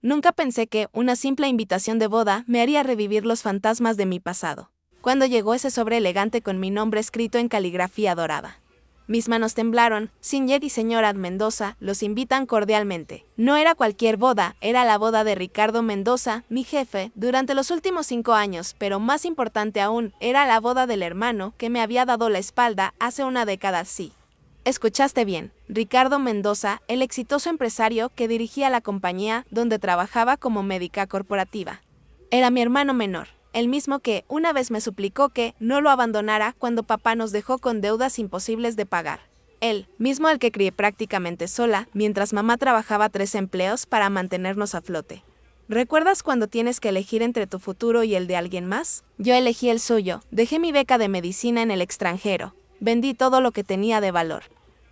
Nunca pensé que una simple invitación de boda me haría revivir los fantasmas de mi pasado. Cuando llegó ese sobre elegante con mi nombre escrito en caligrafía dorada. Mis manos temblaron. Sinjet y señora Mendoza los invitan cordialmente. No era cualquier boda, era la boda de Ricardo Mendoza, mi jefe, durante los últimos 5 años, pero más importante aún, era la boda del hermano que me había dado la espalda hace una década, sí. Escuchaste bien, Ricardo Mendoza, el exitoso empresario que dirigía la compañía donde trabajaba como médica corporativa. Era mi hermano menor. El mismo que una vez me suplicó que no lo abandonara cuando papá nos dejó con deudas imposibles de pagar. Él, mismo al que crié prácticamente sola, mientras mamá trabajaba 3 empleos para mantenernos a flote. ¿Recuerdas cuando tienes que elegir entre tu futuro y el de alguien más? Yo elegí el suyo, dejé mi beca de medicina en el extranjero, vendí todo lo que tenía de valor.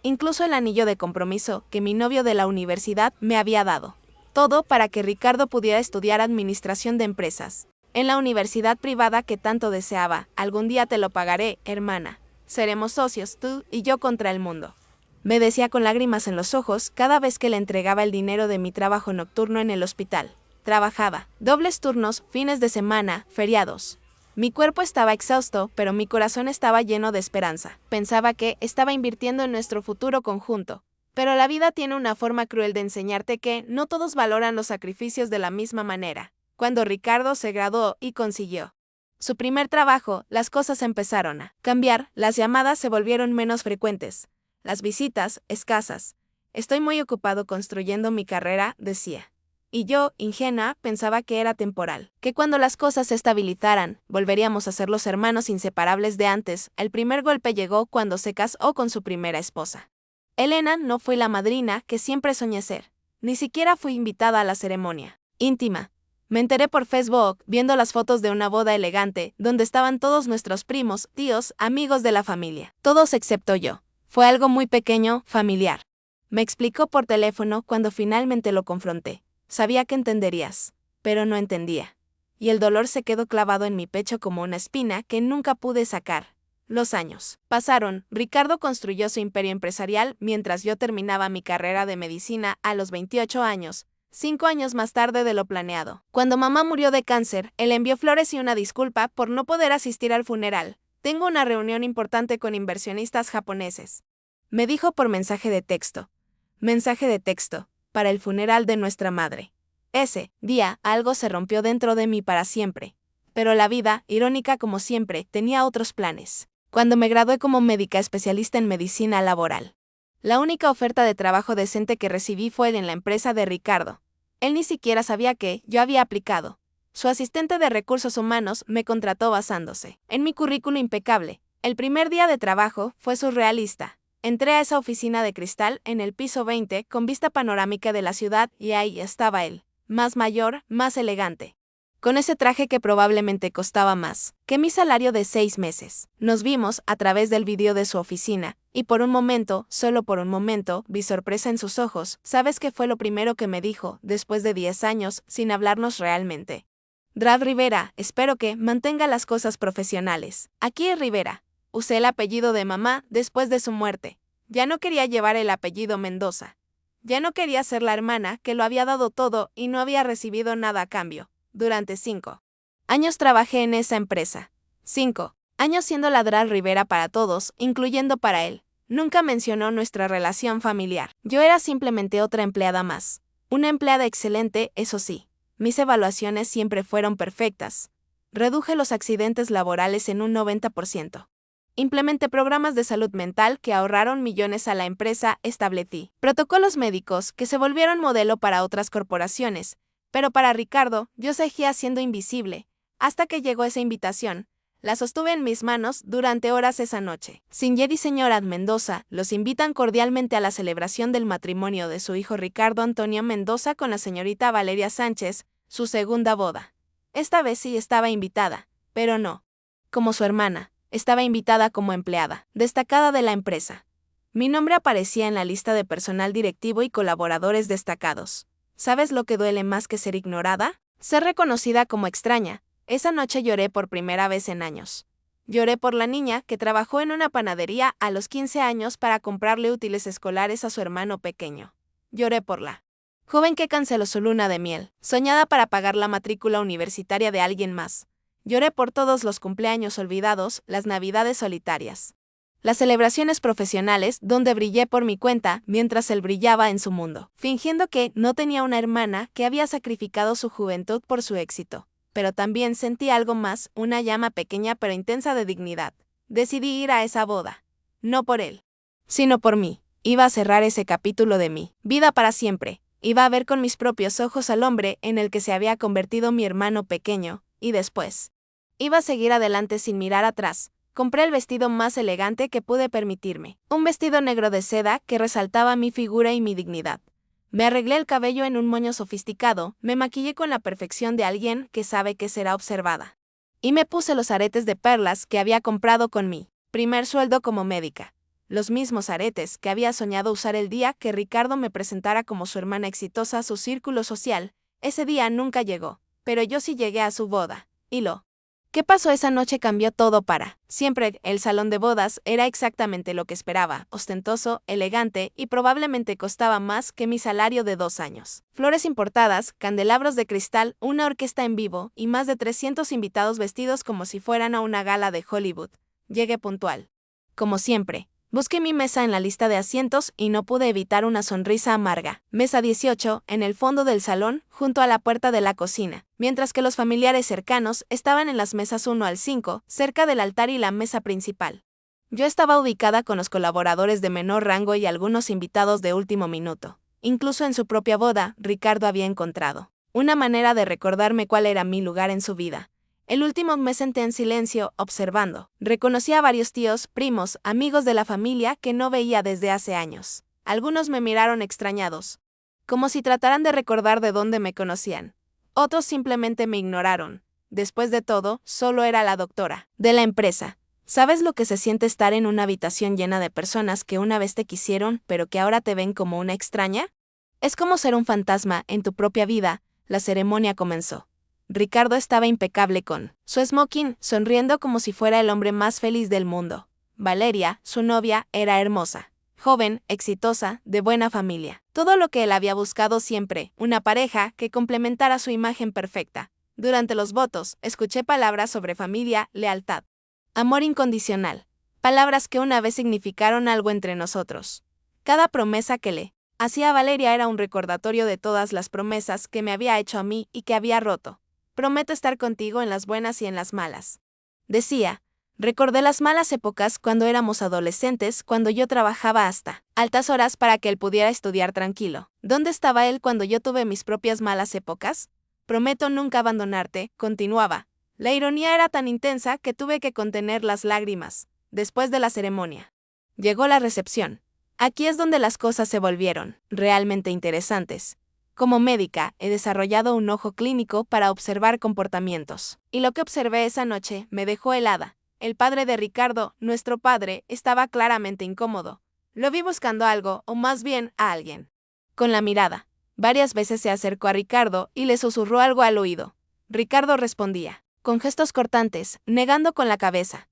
Incluso el anillo de compromiso que mi novio de la universidad me había dado. Todo para que Ricardo pudiera estudiar administración de empresas. En la universidad privada que tanto deseaba. Algún día te lo pagaré, hermana. Seremos socios, tú y yo contra el mundo. Me decía con lágrimas en los ojos cada vez que le entregaba el dinero de mi trabajo nocturno en el hospital. Trabajaba, dobles turnos, fines de semana, feriados. Mi cuerpo estaba exhausto, pero mi corazón estaba lleno de esperanza. Pensaba que estaba invirtiendo en nuestro futuro conjunto. Pero la vida tiene una forma cruel de enseñarte que no todos valoran los sacrificios de la misma manera. Cuando Ricardo se graduó y consiguió su primer trabajo, las cosas empezaron a cambiar, las llamadas se volvieron menos frecuentes, las visitas, escasas. Estoy muy ocupado construyendo mi carrera, decía. Y yo, ingenua, pensaba que era temporal, que cuando las cosas se estabilizaran, volveríamos a ser los hermanos inseparables de antes. El primer golpe llegó cuando se casó con su primera esposa. Elena no fue la madrina que siempre soñé ser, ni siquiera fui invitada a la ceremonia íntima. Me enteré por Facebook, viendo las fotos de una boda elegante, donde estaban todos nuestros primos, tíos, amigos de la familia. Todos excepto yo. Fue algo muy pequeño, familiar. Me explicó por teléfono cuando finalmente lo confronté. Sabía que entenderías, pero no entendía. Y el dolor se quedó clavado en mi pecho como una espina que nunca pude sacar. Los años pasaron. Ricardo construyó su imperio empresarial mientras yo terminaba mi carrera de medicina a los 28 años. 5 años más tarde de lo planeado. Cuando mamá murió de cáncer, él envió flores y una disculpa por no poder asistir al funeral. Tengo una reunión importante con inversionistas japoneses. Me dijo por mensaje de texto. Mensaje de texto, para el funeral de nuestra madre. Ese día, algo se rompió dentro de mí para siempre. Pero la vida, irónica como siempre, tenía otros planes. Cuando me gradué como médica especialista en medicina laboral. La única oferta de trabajo decente que recibí fue en la empresa de Ricardo. Él ni siquiera sabía que yo había aplicado. Su asistente de recursos humanos me contrató basándose en mi currículo impecable. El primer día de trabajo fue surrealista. Entré a esa oficina de cristal en el piso 20 con vista panorámica de la ciudad y ahí estaba él, más mayor, más elegante. Con ese traje que probablemente costaba más que mi salario de 6 meses. Nos vimos a través del vídeo de su oficina, y por un momento, solo por un momento, vi sorpresa en sus ojos. ¿Sabes qué fue lo primero que me dijo, después de 10 años, sin hablarnos realmente? Drad Rivera, espero que mantenga las cosas profesionales. Aquí es Rivera. Usé el apellido de mamá después de su muerte. Ya no quería llevar el apellido Mendoza. Ya no quería ser la hermana que lo había dado todo y no había recibido nada a cambio. Durante 5 años trabajé en esa empresa. 5 años siendo la Drad Rivera para todos, incluyendo para él. Nunca mencionó nuestra relación familiar. Yo era simplemente otra empleada más. Una empleada excelente, eso sí. Mis evaluaciones siempre fueron perfectas. Reduje los accidentes laborales en un 90%. Implementé programas de salud mental que ahorraron millones a la empresa. Establecí protocolos médicos que se volvieron modelo para otras corporaciones. Pero para Ricardo, yo seguía siendo invisible, hasta que llegó esa invitación. La sostuve en mis manos durante horas esa noche. Sinjet y señora Mendoza los invitan cordialmente a la celebración del matrimonio de su hijo Ricardo Antonio Mendoza con la señorita Valeria Sánchez, su segunda boda. Esta vez sí estaba invitada, pero no como su hermana, estaba invitada como empleada, destacada de la empresa. Mi nombre aparecía en la lista de personal directivo y colaboradores destacados. ¿Sabes lo que duele más que ser ignorada? Ser reconocida como extraña. Esa noche lloré por primera vez en años. Lloré por la niña que trabajó en una panadería a los 15 años para comprarle útiles escolares a su hermano pequeño. Lloré por la Joven que canceló su luna de miel, soñada para pagar la matrícula universitaria de alguien más. Lloré por todos los cumpleaños olvidados, las navidades solitarias. Las celebraciones profesionales donde brillé por mi cuenta mientras él brillaba en su mundo, fingiendo que no tenía una hermana que había sacrificado su juventud por su éxito. Pero también sentí algo más, una llama pequeña pero intensa de dignidad. Decidí ir a esa boda. No por él, sino por mí. Iba a cerrar ese capítulo de mi vida para siempre. Iba a ver con mis propios ojos al hombre en el que se había convertido mi hermano pequeño, y después iba a seguir adelante sin mirar atrás. Compré el vestido más elegante que pude permitirme, un vestido negro de seda que resaltaba mi figura y mi dignidad. Me arreglé el cabello en un moño sofisticado, me maquillé con la perfección de alguien que sabe que será observada. Y me puse los aretes de perlas que había comprado con mi primer sueldo como médica. Los mismos aretes que había soñado usar el día que Ricardo me presentara como su hermana exitosa a su círculo social. Ese día nunca llegó, pero yo sí llegué a su boda, y lo ¿qué pasó esa noche cambió todo para siempre? El salón de bodas era exactamente lo que esperaba, ostentoso, elegante y probablemente costaba más que mi salario de 2 años. Flores importadas, candelabros de cristal, una orquesta en vivo y más de 300 invitados vestidos como si fueran a una gala de Hollywood. Llegué puntual. Como siempre. Busqué mi mesa en la lista de asientos y no pude evitar una sonrisa amarga. Mesa 18, en el fondo del salón, junto a la puerta de la cocina, mientras que los familiares cercanos estaban en las mesas 1 al 5, cerca del altar y la mesa principal. Yo estaba ubicada con los colaboradores de menor rango y algunos invitados de último minuto. Incluso en su propia boda, Ricardo había encontrado una manera de recordarme cuál era mi lugar en su vida. El último me senté en silencio, observando. Reconocí a varios tíos, primos, amigos de la familia que no veía desde hace años. Algunos me miraron extrañados, como si trataran de recordar de dónde me conocían. Otros simplemente me ignoraron. Después de todo, solo era la doctora de la empresa. ¿Sabes lo que se siente estar en una habitación llena de personas que una vez te quisieron, pero que ahora te ven como una extraña? Es como ser un fantasma en tu propia vida. La ceremonia comenzó. Ricardo estaba impecable con su smoking, sonriendo como si fuera el hombre más feliz del mundo. Valeria, su novia, era hermosa, joven, exitosa, de buena familia. Todo lo que él había buscado siempre, una pareja que complementara su imagen perfecta. Durante los votos, escuché palabras sobre familia, lealtad, amor incondicional. Palabras que una vez significaron algo entre nosotros. Cada promesa que le hacía a Valeria era un recordatorio de todas las promesas que me había hecho a mí y que había roto. Prometo estar contigo en las buenas y en las malas. Decía, recordé las malas épocas cuando éramos adolescentes, cuando yo trabajaba hasta altas horas para que él pudiera estudiar tranquilo. ¿Dónde estaba él cuando yo tuve mis propias malas épocas? Prometo nunca abandonarte, continuaba. La ironía era tan intensa que tuve que contener las lágrimas. Después de la ceremonia, llegó la recepción. Aquí es donde las cosas se volvieron realmente interesantes. Como médica, he desarrollado un ojo clínico para observar comportamientos. Y lo que observé esa noche me dejó helada. El padre de Ricardo, nuestro padre, estaba claramente incómodo. Lo vi buscando algo, o más bien a alguien. Con la mirada. Varias veces se acercó a Ricardo y le susurró algo al oído. Ricardo respondía, con gestos cortantes, negando con la cabeza.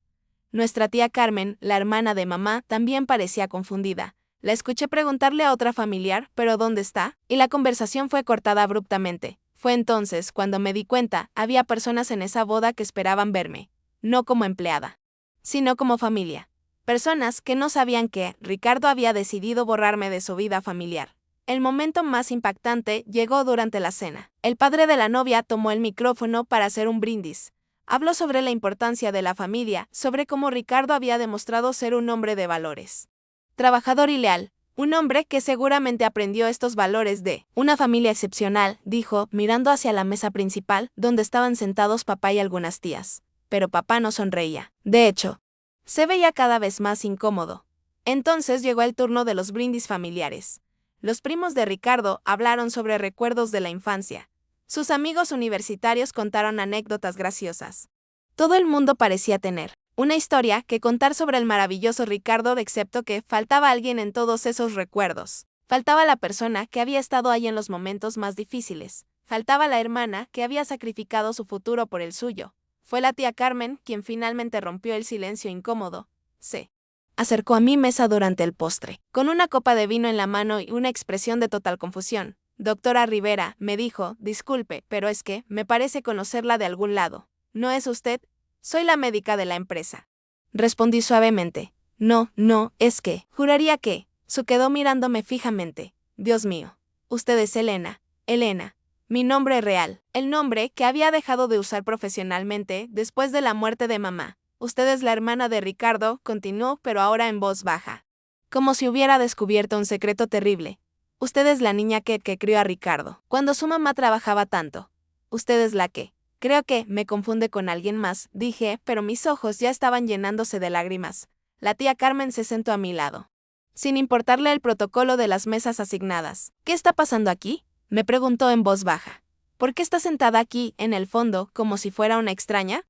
Nuestra tía Carmen, la hermana de mamá, también parecía confundida. La escuché preguntarle a otra familiar, ¿pero dónde está? Y la conversación fue cortada abruptamente. Fue entonces cuando me di cuenta, había personas en esa boda que esperaban verme, no como empleada, sino como familia. Personas que no sabían que Ricardo había decidido borrarme de su vida familiar. El momento más impactante llegó durante la cena. El padre de la novia tomó el micrófono para hacer un brindis. Habló sobre la importancia de la familia, sobre cómo Ricardo había demostrado ser un hombre de valores. Trabajador y leal, un hombre que seguramente aprendió estos valores de una familia excepcional, dijo, mirando hacia la mesa principal, donde estaban sentados papá y algunas tías. Pero papá no sonreía. De hecho, se veía cada vez más incómodo. Entonces llegó el turno de los brindis familiares. Los primos de Ricardo hablaron sobre recuerdos de la infancia. Sus amigos universitarios contaron anécdotas graciosas. Todo el mundo parecía tener una historia que contar sobre el maravilloso Ricardo, excepto que faltaba alguien en todos esos recuerdos. Faltaba la persona que había estado ahí en los momentos más difíciles. Faltaba la hermana que había sacrificado su futuro por el suyo. Fue la tía Carmen quien finalmente rompió el silencio incómodo. Se acercó a mi mesa durante el postre, con una copa de vino en la mano y una expresión de total confusión. Doctora Rivera, me dijo, disculpe, pero es que, me parece conocerla de algún lado. ¿No es usted? Soy la médica de la empresa. Respondí suavemente. No, es que, juraría que. Su quedó mirándome fijamente. Dios mío. Usted es Elena. Elena. Mi nombre real. El nombre que había dejado de usar profesionalmente después de la muerte de mamá. Usted es la hermana de Ricardo, continuó, pero ahora en voz baja. Como si hubiera descubierto un secreto terrible. Usted es la niña que crió a Ricardo, cuando su mamá trabajaba tanto. Usted es la que. Creo que me confunde con alguien más, dije, pero mis ojos ya estaban llenándose de lágrimas. La tía Carmen se sentó a mi lado, sin importarle el protocolo de las mesas asignadas. ¿Qué está pasando aquí?, me preguntó en voz baja. ¿Por qué está sentada aquí, en el fondo, como si fuera una extraña?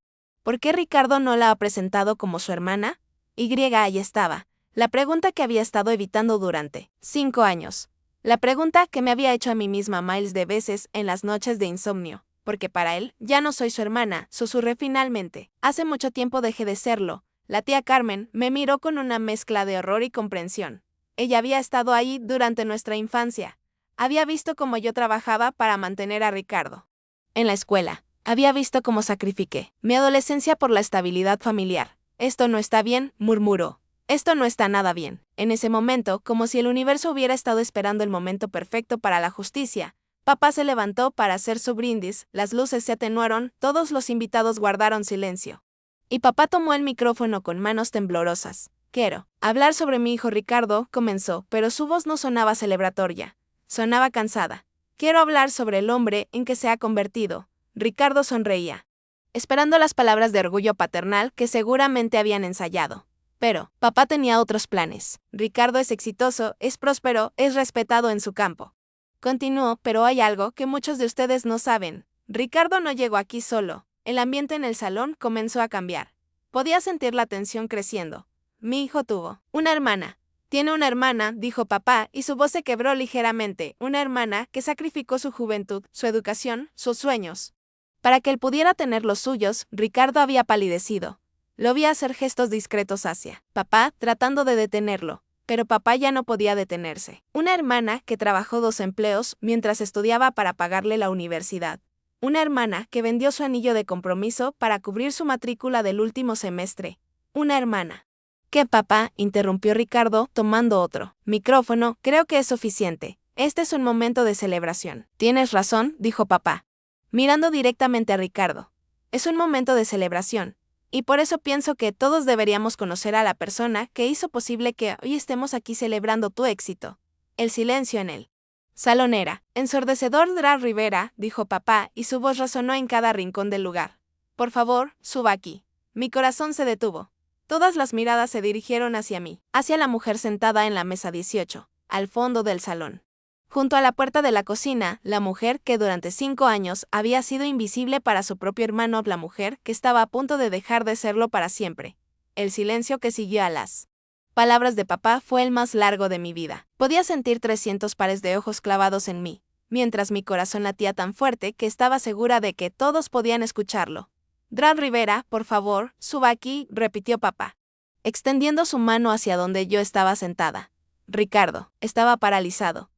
¿Por qué Ricardo no la ha presentado como su hermana? Ahí estaba, la pregunta que había estado evitando durante 5 años. La pregunta que me había hecho a mí misma miles de veces en las noches de insomnio. Porque para él, ya no soy su hermana, susurré finalmente. Hace mucho tiempo dejé de serlo. La tía Carmen me miró con una mezcla de horror y comprensión. Ella había estado ahí durante nuestra infancia. Había visto cómo yo trabajaba para mantener a Ricardo en la escuela. Había visto cómo sacrifiqué mi adolescencia por la estabilidad familiar. Esto no está bien, murmuró. Esto no está nada bien. En ese momento, como si el universo hubiera estado esperando el momento perfecto para la justicia, papá se levantó para hacer su brindis, las luces se atenuaron, todos los invitados guardaron silencio. Y papá tomó el micrófono con manos temblorosas. Quiero hablar sobre mi hijo Ricardo, comenzó, pero su voz no sonaba celebratoria. Sonaba cansada. Quiero hablar sobre el hombre en que se ha convertido. Ricardo sonreía, esperando las palabras de orgullo paternal que seguramente habían ensayado. Pero, papá tenía otros planes. Ricardo es exitoso, es próspero, es respetado en su campo. Continuó, pero hay algo que muchos de ustedes no saben. Ricardo no llegó aquí solo. El ambiente en el salón comenzó a cambiar. Podía sentir la tensión creciendo. Mi hijo tuvo una hermana. Tiene una hermana, dijo papá, y su voz se quebró ligeramente. Una hermana que sacrificó su juventud, su educación, sus sueños. Para que él pudiera tener los suyos, Ricardo había palidecido. Lo vi hacer gestos discretos hacia papá, tratando de detenerlo, pero papá ya no podía detenerse. Una hermana que trabajó 2 empleos mientras estudiaba para pagarle la universidad. Una hermana que vendió su anillo de compromiso para cubrir su matrícula del último semestre. Una hermana. ¿Qué, papá?, interrumpió Ricardo, tomando otro micrófono, creo que es suficiente. Este es un momento de celebración. Tienes razón, dijo papá, mirando directamente a Ricardo. Es un momento de celebración. Y por eso pienso que todos deberíamos conocer a la persona que hizo posible que hoy estemos aquí celebrando tu éxito. El silencio en él. Salón era ensordecedor. Dra Rivera, dijo papá, y su voz resonó en cada rincón del lugar. Por favor, suba aquí. Mi corazón se detuvo. Todas las miradas se dirigieron hacia mí, hacia la mujer sentada en la mesa 18, al fondo del salón. Junto a la puerta de la cocina, la mujer que durante 5 años había sido invisible para su propio hermano, la mujer que estaba a punto de dejar de serlo para siempre. El silencio que siguió a las palabras de papá fue el más largo de mi vida. Podía sentir 300 pares de ojos clavados en mí, mientras mi corazón latía tan fuerte que estaba segura de que todos podían escucharlo. Dra Rivera, por favor, suba aquí, repitió papá, extendiendo su mano hacia donde yo estaba sentada. Ricardo estaba paralizado.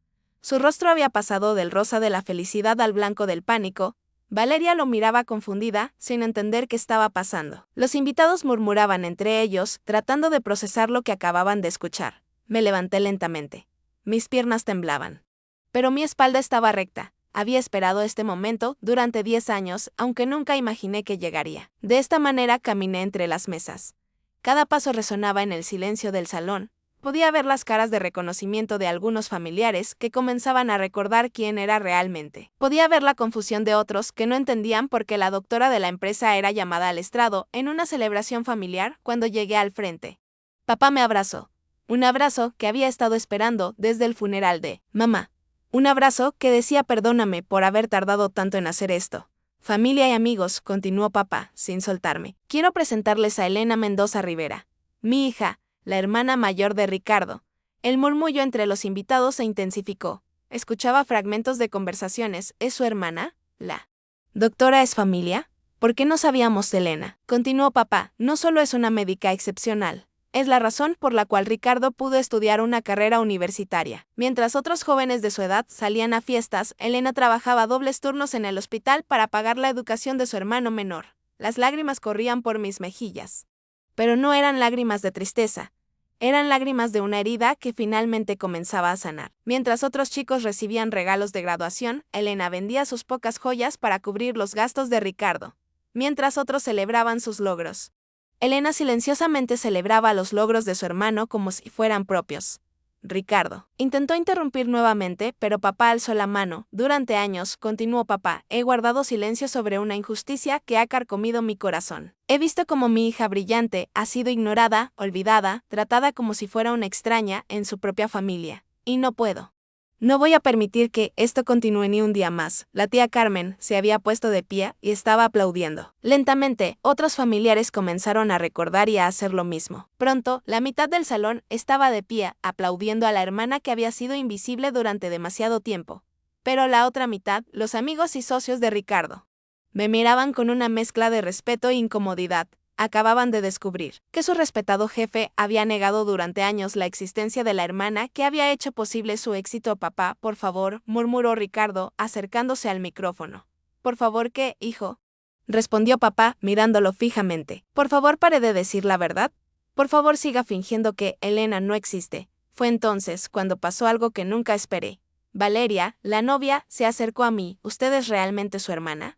Su rostro había pasado del rosa de la felicidad al blanco del pánico. Valeria lo miraba confundida, sin entender qué estaba pasando. Los invitados murmuraban entre ellos, tratando de procesar lo que acababan de escuchar. Me levanté lentamente. Mis piernas temblaban. Pero mi espalda estaba recta. Había esperado este momento durante 10 años, aunque nunca imaginé que llegaría. De esta manera caminé entre las mesas. Cada paso resonaba en el silencio del salón. Podía ver las caras de reconocimiento de algunos familiares que comenzaban a recordar quién era realmente. Podía ver la confusión de otros que no entendían por qué la doctora de la empresa era llamada al estrado en una celebración familiar cuando llegué al frente. Papá me abrazó. Un abrazo que había estado esperando desde el funeral de mamá. Un abrazo que decía perdóname por haber tardado tanto en hacer esto. Familia y amigos, continuó papá, sin soltarme. Quiero presentarles a Elena Mendoza Rivera, mi hija, la hermana mayor de Ricardo. El murmullo entre los invitados se intensificó. Escuchaba fragmentos de conversaciones. ¿Es su hermana? ¿La doctora es familia? ¿Por qué no sabíamos de Elena? Continuó papá, no solo es una médica excepcional, Es la razón por la cual Ricardo pudo estudiar una carrera universitaria. Mientras otros jóvenes de su edad salían a fiestas, Elena trabajaba dobles turnos en el hospital para pagar la educación de su hermano menor. Las lágrimas corrían por mis mejillas. Pero no eran lágrimas de tristeza. Eran lágrimas de una herida que finalmente comenzaba a sanar. Mientras otros chicos recibían regalos de graduación, Elena vendía sus pocas joyas para cubrir los gastos de Ricardo. Mientras otros celebraban sus logros. Elena silenciosamente celebraba los logros de su hermano como si fueran propios. Ricardo intentó interrumpir nuevamente, pero papá alzó la mano. Durante años, continuó papá, he guardado silencio sobre una injusticia que ha carcomido mi corazón. He visto cómo mi hija brillante ha sido ignorada, olvidada, tratada como si fuera una extraña en su propia familia. Y no puedo. No voy a permitir que esto continúe ni un día más. La tía Carmen se había puesto de pie y estaba aplaudiendo. Lentamente, otros familiares comenzaron a recordar y a hacer lo mismo. Pronto, la mitad del salón estaba de pie, aplaudiendo a la hermana que había sido invisible durante demasiado tiempo. Pero la otra mitad, los amigos y socios de Ricardo, me miraban con una mezcla de respeto e incomodidad. Acababan de descubrir que su respetado jefe había negado durante años la existencia de la hermana que había hecho posible su éxito. Papá, por favor, murmuró Ricardo, acercándose al micrófono. ¿Por favor qué, hijo? Respondió papá, mirándolo fijamente. Por favor, pare de decir la verdad. Por favor, siga fingiendo que Elena no existe. Fue entonces cuando pasó algo que nunca esperé. Valeria, la novia, se acercó a mí. ¿Usted es realmente su hermana?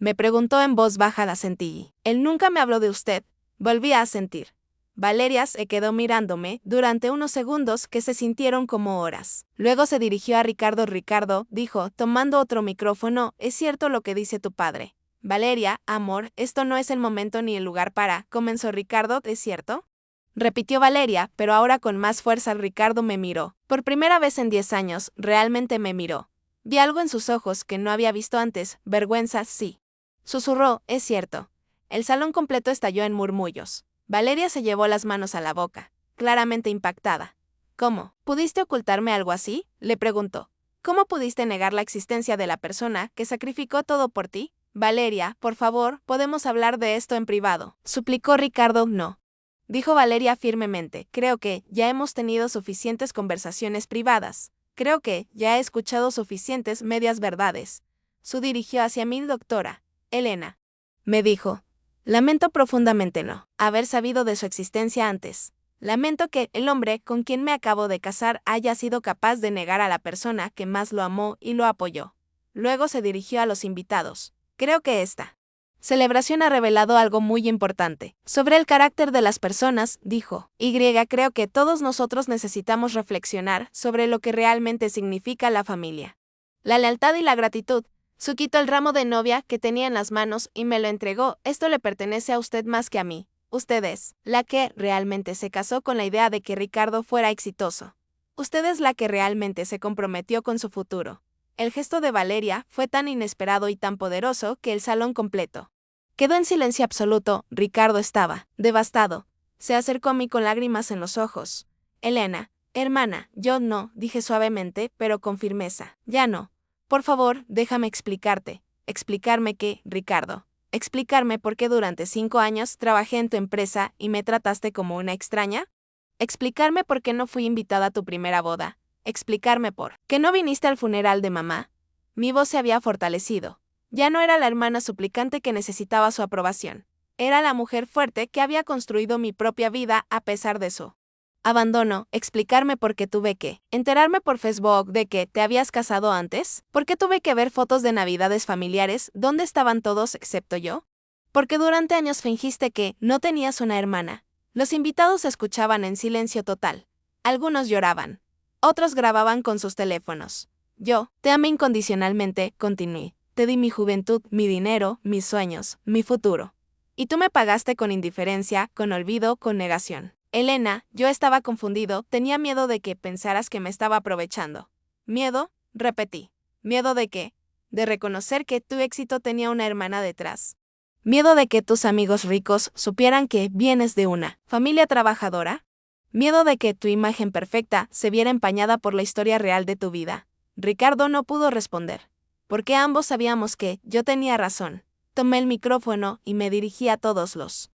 Me preguntó en voz baja la sentí. Él nunca me habló de usted. Volví a asentir. Valeria se quedó mirándome durante unos segundos que se sintieron como horas. Luego se dirigió a Ricardo. Ricardo, dijo, tomando otro micrófono, es cierto lo que dice tu padre. Valeria, amor, esto no es el momento ni el lugar para, comenzó Ricardo, ¿es cierto? Repitió Valeria, pero ahora con más fuerza. Ricardo me miró. Por primera vez en 10 años, realmente me miró. Vi algo en sus ojos que no había visto antes, vergüenza, sí. Susurró, es cierto. El salón completo estalló en murmullos. Valeria se llevó las manos a la boca, claramente impactada. ¿Cómo? ¿Pudiste ocultarme algo así?, le preguntó. ¿Cómo pudiste negar la existencia de la persona que sacrificó todo por ti? Valeria, por favor, podemos hablar de esto en privado, suplicó Ricardo. No, dijo Valeria firmemente. Creo que ya hemos tenido suficientes conversaciones privadas. Creo que ya he escuchado suficientes medias verdades. Se dirigió hacia mí, doctora Elena. Me dijo. Lamento profundamente no haber sabido de su existencia antes. Lamento que el hombre con quien me acabo de casar haya sido capaz de negar a la persona que más lo amó y lo apoyó. Luego se dirigió a los invitados. Creo que esta celebración ha revelado algo muy importante sobre el carácter de las personas, dijo. Creo que todos nosotros necesitamos reflexionar sobre lo que realmente significa la familia. La lealtad y la gratitud. Su quitó el ramo de novia que tenía en las manos y me lo entregó. Esto le pertenece a usted más que a mí. Usted es la que realmente se casó con la idea de que Ricardo fuera exitoso. Usted es la que realmente se comprometió con su futuro. El gesto de Valeria fue tan inesperado y tan poderoso que el salón completo quedó en silencio absoluto. Ricardo estaba devastado. Se acercó a mí con lágrimas en los ojos. Elena, hermana, yo no, dije suavemente, pero con firmeza. Ya no. Por favor, déjame explicarte. ¿Explicarme qué, Ricardo? ¿Explicarme por qué durante 5 años trabajé en tu empresa y me trataste como una extraña? ¿Explicarme por qué no fui invitada a tu primera boda? ¿Explicarme por qué no viniste al funeral de mamá? Mi voz se había fortalecido. Ya no era la hermana suplicante que necesitaba su aprobación. Era la mujer fuerte que había construido mi propia vida a pesar de su abandono. Explicarme por qué tuve que enterarme por Facebook de que te habías casado antes. ¿Por qué tuve que ver fotos de navidades familiares donde estaban todos excepto yo? Porque durante años fingiste que no tenías una hermana. Los invitados escuchaban en silencio total. Algunos lloraban. Otros grababan con sus teléfonos. Yo te amé incondicionalmente, continué. Te di mi juventud, mi dinero, mis sueños, mi futuro. Y tú me pagaste con indiferencia, con olvido, con negación. Elena, yo estaba confundido, tenía miedo de que pensaras que me estaba aprovechando. ¿Miedo? Repetí. ¿Miedo de qué? De reconocer que tu éxito tenía una hermana detrás. ¿Miedo de que tus amigos ricos supieran que vienes de una familia trabajadora? ¿Miedo de que tu imagen perfecta se viera empañada por la historia real de tu vida? Ricardo no pudo responder, porque ambos sabíamos que yo tenía razón. Tomé el micrófono y me dirigí a todos los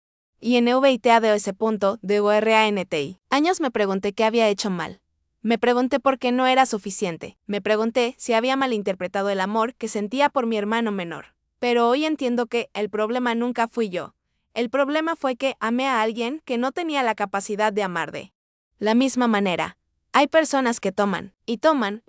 INVITADOS.DORANTI. Años me pregunté qué había hecho mal. Me pregunté por qué no era suficiente. Me pregunté si había malinterpretado el amor que sentía por mi hermano menor. Pero hoy entiendo que el problema nunca fui yo. El problema fue que amé a alguien que no tenía la capacidad de amar de la misma manera. Hay personas que toman y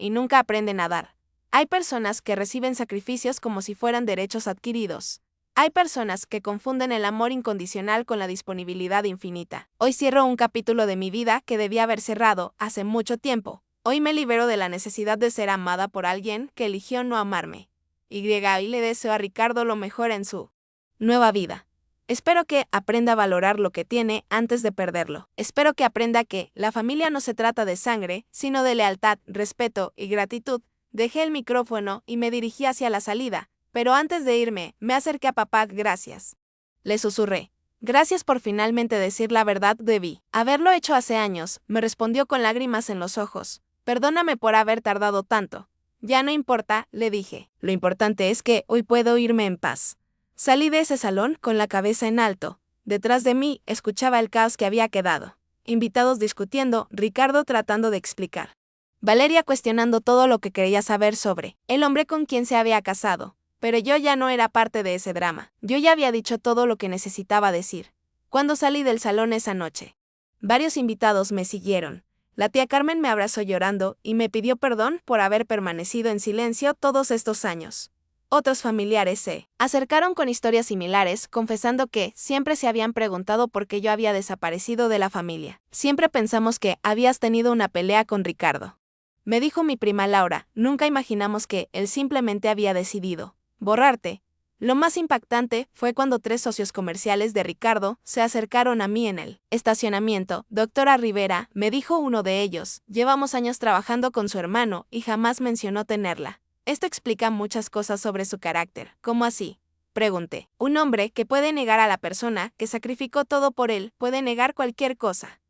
nunca aprenden a dar. Hay personas que reciben sacrificios como si fueran derechos adquiridos. Hay personas que confunden el amor incondicional con la disponibilidad infinita. Hoy cierro un capítulo de mi vida que debía haber cerrado hace mucho tiempo. Hoy me libero de la necesidad de ser amada por alguien que eligió no amarme. Y le deseo a Ricardo lo mejor en su nueva vida. Espero que aprenda a valorar lo que tiene antes de perderlo. Espero que aprenda que la familia no se trata de sangre, sino de lealtad, respeto y gratitud. Dejé el micrófono y me dirigí hacia la salida, pero antes de irme, me acerqué a papá. Gracias. Le susurré. Gracias por finalmente decir la verdad, debí haberlo hecho hace años, me respondió con lágrimas en los ojos. Perdóname por haber tardado tanto. Ya no importa, le dije. Lo importante es que hoy puedo irme en paz. Salí de ese salón con la cabeza en alto. Detrás de mí escuchaba el caos que había quedado. Invitados discutiendo, Ricardo tratando de explicar. Valeria cuestionando todo lo que quería saber sobre el hombre con quien se había casado. Pero yo ya no era parte de ese drama. Yo ya había dicho todo lo que necesitaba decir. Cuando salí del salón esa noche, varios invitados me siguieron. La tía Carmen me abrazó llorando y me pidió perdón por haber permanecido en silencio todos estos años. Otros familiares se acercaron con historias similares, confesando que siempre se habían preguntado por qué yo había desaparecido de la familia. Siempre pensamos que habías tenido una pelea con Ricardo. Me dijo mi prima Laura, nunca imaginamos que él simplemente había decidido borrarte. Lo más impactante fue cuando 3 socios comerciales de Ricardo se acercaron a mí en el estacionamiento. Doctora Rivera, me dijo uno de ellos, llevamos años trabajando con su hermano y jamás mencionó tenerla. Esto explica muchas cosas sobre su carácter. ¿Cómo así? Pregunté. Un hombre que puede negar a la persona que sacrificó todo por él, puede negar cualquier cosa.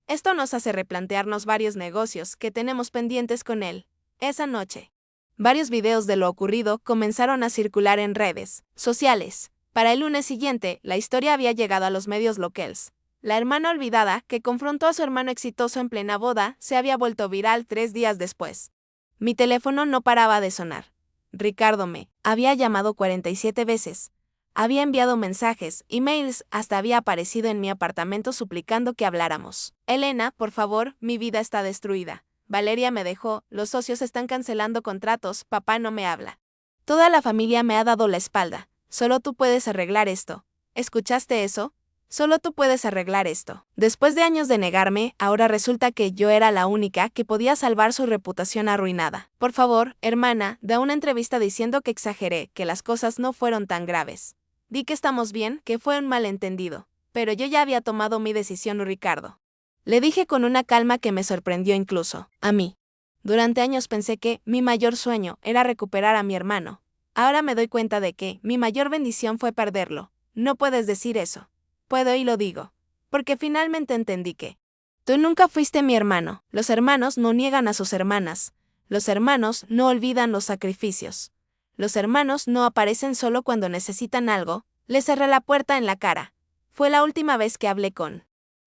Esto nos hace replantearnos varios negocios que tenemos pendientes con él. Esa noche, varios videos de lo ocurrido comenzaron a circular en redes sociales. Para el lunes siguiente, la historia había llegado a los medios locales. La hermana olvidada, que confrontó a su hermano exitoso en plena boda, se había vuelto viral 3 días después. Mi teléfono no paraba de sonar. Ricardo me había llamado 47 veces. Había enviado mensajes, emails, hasta había aparecido en mi apartamento suplicando que habláramos. Elena, por favor, mi vida está destruida. Valeria me dejó, los socios están cancelando contratos, papá no me habla. Toda la familia me ha dado la espalda. Solo tú puedes arreglar esto. ¿Escuchaste eso? Solo tú puedes arreglar esto. Después de años de negarme, ahora resulta que yo era la única que podía salvar su reputación arruinada. Por favor, hermana, da una entrevista diciendo que exageré, que las cosas no fueron tan graves. Di que estamos bien, que fue un malentendido. Pero yo ya había tomado mi decisión, Ricardo. Le dije con una calma que me sorprendió incluso a mí. Durante años pensé que mi mayor sueño era recuperar a mi hermano. Ahora me doy cuenta de que mi mayor bendición fue perderlo. No puedes decir eso. Puedo y lo digo. Porque finalmente entendí que tú nunca fuiste mi hermano. Los hermanos no niegan a sus hermanas. Los hermanos no olvidan los sacrificios. Los hermanos no aparecen solo cuando necesitan algo. Le cerré la puerta en la cara. Fue la última vez que hablé con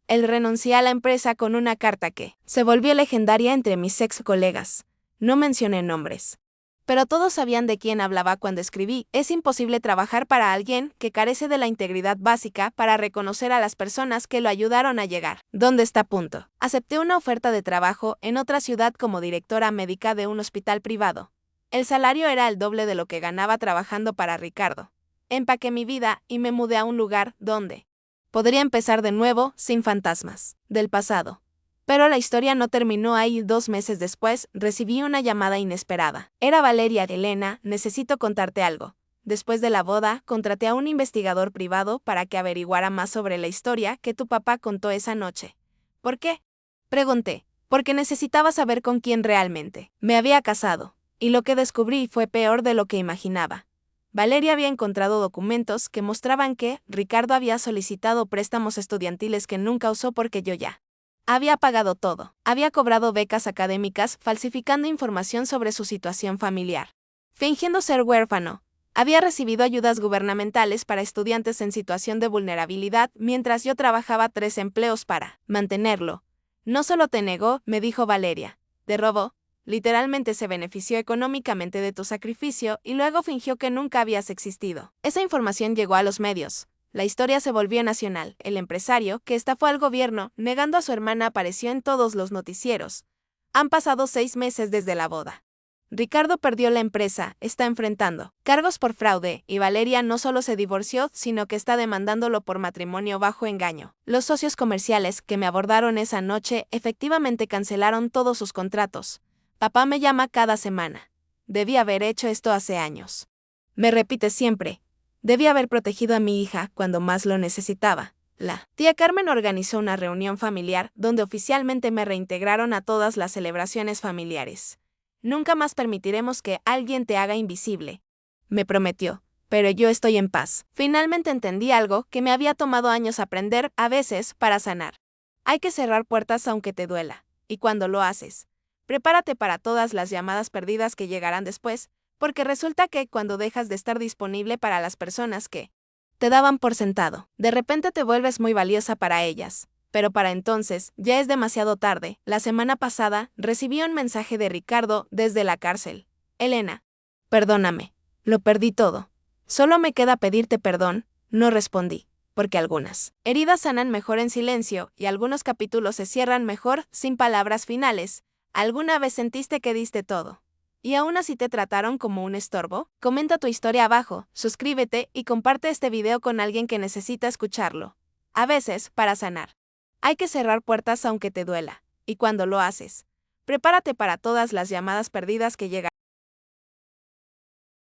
él. Renuncié a la empresa con una carta que se volvió legendaria entre mis ex colegas. No mencioné nombres. Pero todos sabían de quién hablaba cuando escribí. Es imposible trabajar para alguien que carece de la integridad básica para reconocer a las personas que lo ayudaron a llegar. ¿Dónde está punto? Acepté una oferta de trabajo en otra ciudad como directora médica de un hospital privado. El salario era el doble de lo que ganaba trabajando para Ricardo. Empaqué mi vida y me mudé a un lugar donde podría empezar de nuevo sin fantasmas del pasado. Pero la historia no terminó ahí. 2 meses después, recibí una llamada inesperada. Era Valeria. Elena, necesito contarte algo. Después de la boda, contraté a un investigador privado para que averiguara más sobre la historia que tu papá contó esa noche. ¿Por qué? Pregunté. Porque necesitaba saber con quién realmente me había casado. Y lo que descubrí fue peor de lo que imaginaba. Valeria había encontrado documentos que mostraban que Ricardo había solicitado préstamos estudiantiles que nunca usó porque yo ya había pagado todo. Había cobrado becas académicas falsificando información sobre su situación familiar. Fingiendo ser huérfano. Había recibido ayudas gubernamentales para estudiantes en situación de vulnerabilidad mientras yo trabajaba 3 empleos para mantenerlo. No solo te negó, me dijo Valeria. Te robó. Literalmente se benefició económicamente de tu sacrificio y luego fingió que nunca habías existido. Esa información llegó a los medios. La historia se volvió nacional. El empresario, que estafó al gobierno, negando a su hermana, apareció en todos los noticieros. Han pasado 6 meses desde la boda. Ricardo perdió la empresa, está enfrentando cargos por fraude, y Valeria no solo se divorció, sino que está demandándolo por matrimonio bajo engaño. Los socios comerciales que me abordaron esa noche efectivamente cancelaron todos sus contratos. Papá me llama cada semana. Debí haber hecho esto hace años. Me repite siempre. Debí haber protegido a mi hija cuando más lo necesitaba. La tía Carmen organizó una reunión familiar donde oficialmente me reintegraron a todas las celebraciones familiares. Nunca más permitiremos que alguien te haga invisible. Me prometió, pero yo estoy en paz. Finalmente entendí algo que me había tomado años aprender, a veces, para sanar. Hay que cerrar puertas aunque te duela. Y cuando lo haces, prepárate para todas las llamadas perdidas que llegarán después, porque resulta que cuando dejas de estar disponible para las personas que te daban por sentado, de repente te vuelves muy valiosa para ellas. Pero para entonces, ya es demasiado tarde. La semana pasada, recibí un mensaje de Ricardo desde la cárcel. Elena, perdóname, lo perdí todo. Solo me queda pedirte perdón, no respondí, porque algunas heridas sanan mejor en silencio y algunos capítulos se cierran mejor sin palabras finales. ¿Alguna vez sentiste que diste todo y aún así te trataron como un estorbo? Comenta tu historia abajo, suscríbete y comparte este video con alguien que necesita escucharlo. A veces, para sanar, hay que cerrar puertas aunque te duela, y cuando lo haces, prepárate para todas las llamadas perdidas que llegarán.